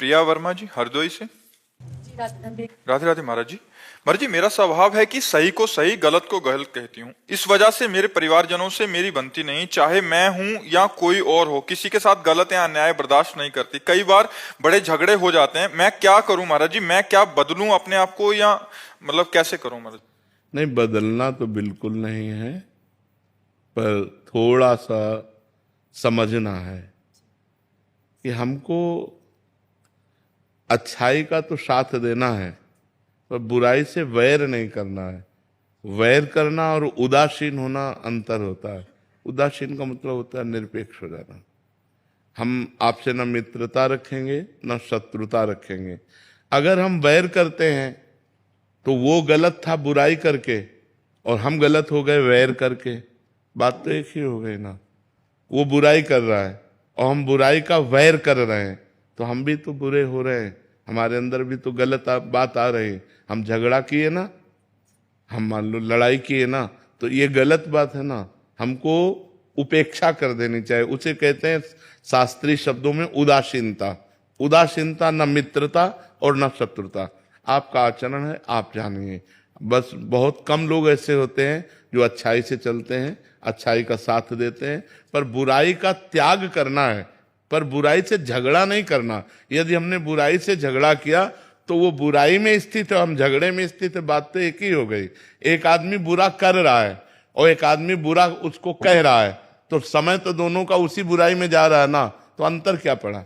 प्रिया वर्मा जी, हरदोई से। जी, राधे राधे राधे महाराज जी। महाराज जी, मेरा स्वभाव है कि सही को सही, गलत को गलत कहती हूँ। इस वजह से मेरे परिवारजनों से मेरी बनती नहीं, चाहे मैं हूँ या कोई और हो। किसी के साथ गलत या अन्याय बर्दाश्त नहीं करती। कई बार बड़े झगड़े हो जाते हैं। मैं क्या करूं महाराज जी? मैं क्या बदलूं अपने आप को, या मतलब कैसे करूं महाराज? नहीं, बदलना तो बिल्कुल नहीं है, पर थोड़ा सा समझना है कि हमको अच्छाई का तो साथ देना है, पर बुराई से वैर नहीं करना है। वैर करना और उदासीन होना अंतर होता है। उदासीन का मतलब होता है निरपेक्ष हो जाना। हम आपसे न मित्रता रखेंगे न शत्रुता रखेंगे। अगर हम वैर करते हैं तो वो गलत था बुराई करके, और हम गलत हो गए वैर करके, बात तो एक ही हो गई ना। वो बुराई कर रहा है और हम बुराई का वैर कर रहे हैं, तो हम भी तो बुरे हो रहे हैं। हमारे अंदर भी तो गलत बात आ रही है। हम झगड़ा किए ना, हम मान लो लड़ाई किए ना, तो ये गलत बात है ना। हमको उपेक्षा कर देनी चाहिए। उसे कहते हैं शास्त्रीय शब्दों में उदासीनता। उदासीनता न मित्रता और न शत्रुता। आपका आचरण है, आप जानिए। बस बहुत कम लोग ऐसे होते हैं जो अच्छाई से चलते हैं, अच्छाई का साथ देते हैं, पर बुराई का त्याग करना है, पर बुराई से झगड़ा नहीं करना। यदि हमने बुराई से झगड़ा किया तो वो बुराई में स्थित है, हम झगड़े में स्थित है, बात तो एक ही हो गई। एक आदमी बुरा कर रहा है और एक आदमी बुरा उसको कह रहा है, तो समय तो दोनों का उसी बुराई में जा रहा है ना। तो अंतर क्या पड़ा?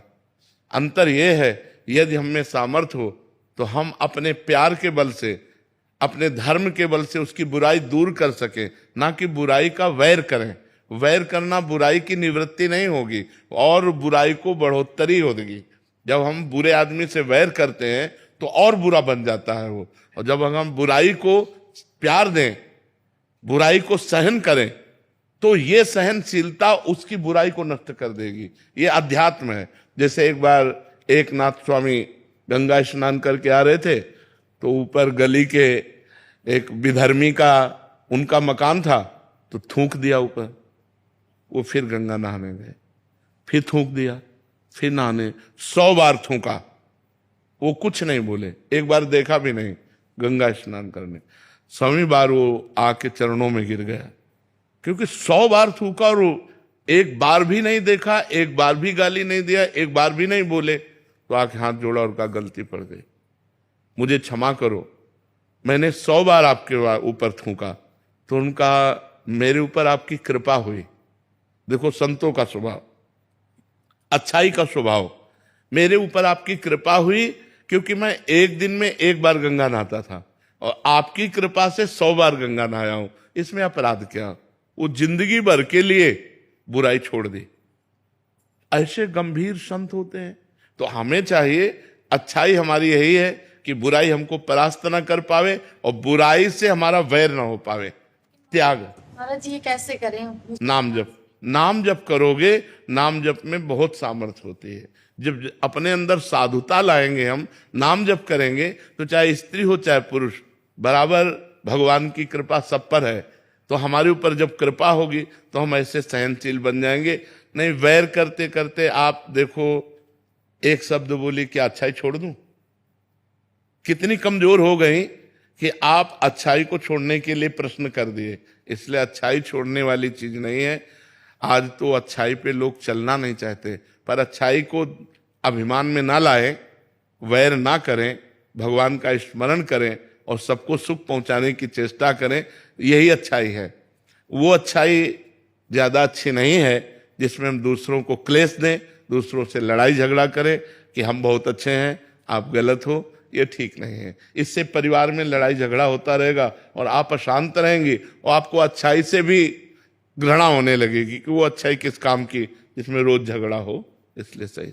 अंतर यह है, यदि हम में सामर्थ्य हो तो हम अपने प्यार के बल से, अपने धर्म के बल से उसकी बुराई दूर कर सके, ना कि बुराई का वैर करें। वैर करना बुराई की निवृत्ति नहीं होगी और बुराई को बढ़ोतरी होगी। जब हम बुरे आदमी से वैर करते हैं तो और बुरा बन जाता है वो। और जब हम बुराई को प्यार दें, बुराई को सहन करें, तो ये सहनशीलता उसकी बुराई को नष्ट कर देगी। ये अध्यात्म है। जैसे एक बार एक नाथ स्वामी गंगा स्नान करके आ रहे थे, तो ऊपर गली के एक विधर्मी का उनका मकान था, तो थूक दिया ऊपर। वो फिर गंगा नहाने गए, फिर थूक दिया, फिर नहाने। 100 बार थूका, वो कुछ नहीं बोले, एक बार देखा भी नहीं गंगा स्नान करने। 100वीं बार वो आके चरणों में गिर गया, क्योंकि 100 बार थूका और वो एक बार भी नहीं देखा, एक बार भी गाली नहीं दिया, एक बार भी नहीं बोले। तो आके हाथ जोड़ा और कहा गलती पड़ गई, मुझे क्षमा करो, मैंने 100 बार आपके ऊपर थूका। तो उनका मेरे ऊपर आपकी कृपा हुई। देखो संतों का स्वभाव, अच्छाई का स्वभाव। मेरे ऊपर आपकी कृपा हुई क्योंकि मैं एक दिन में एक बार गंगा नहाता था और आपकी कृपा से 100 बार गंगा नहाया हूं। इसमें अपराध क्या? वो जिंदगी भर के लिए बुराई छोड़ दी। ऐसे गंभीर संत होते हैं। तो हमें चाहिए, अच्छाई हमारी यही है कि बुराई हमको परास्त ना कर पावे और बुराई से हमारा वैर ना हो पावे। त्याग। महाराज जी, ये कैसे करें? नाम जप। नाम जप करोगे, नाम जप में बहुत सामर्थ्य होती है। जब अपने अंदर साधुता लाएंगे, हम नाम जप करेंगे, तो चाहे स्त्री हो चाहे पुरुष, बराबर भगवान की कृपा सब पर है। तो हमारे ऊपर जब कृपा होगी तो हम ऐसे सहनशील बन जाएंगे। नहीं, वैर करते करते आप देखो, एक शब्द बोली कि अच्छाई छोड़ दूं, कितनी कमजोर हो गई कि आप अच्छाई को छोड़ने के लिए प्रश्न कर दिए। इसलिए अच्छाई छोड़ने वाली चीज नहीं है। आज तो अच्छाई पे लोग चलना नहीं चाहते, पर अच्छाई को अभिमान में ना लाएं, वैर ना करें, भगवान का स्मरण करें और सबको सुख पहुंचाने की चेष्टा करें। यही अच्छाई है। वो अच्छाई ज्यादा अच्छी नहीं है जिसमें हम दूसरों को क्लेश दें, दूसरों से लड़ाई झगड़ा करें कि हम बहुत अच्छे हैं, आप गलत हो। ये ठीक नहीं है। इससे परिवार में लड़ाई झगड़ा होता रहेगा और आप अशांत रहेंगे और आपको अच्छाई से भी घृणा होने लगेगी कि वो अच्छाई किस काम की जिसमें रोज झगड़ा हो। इसलिए सही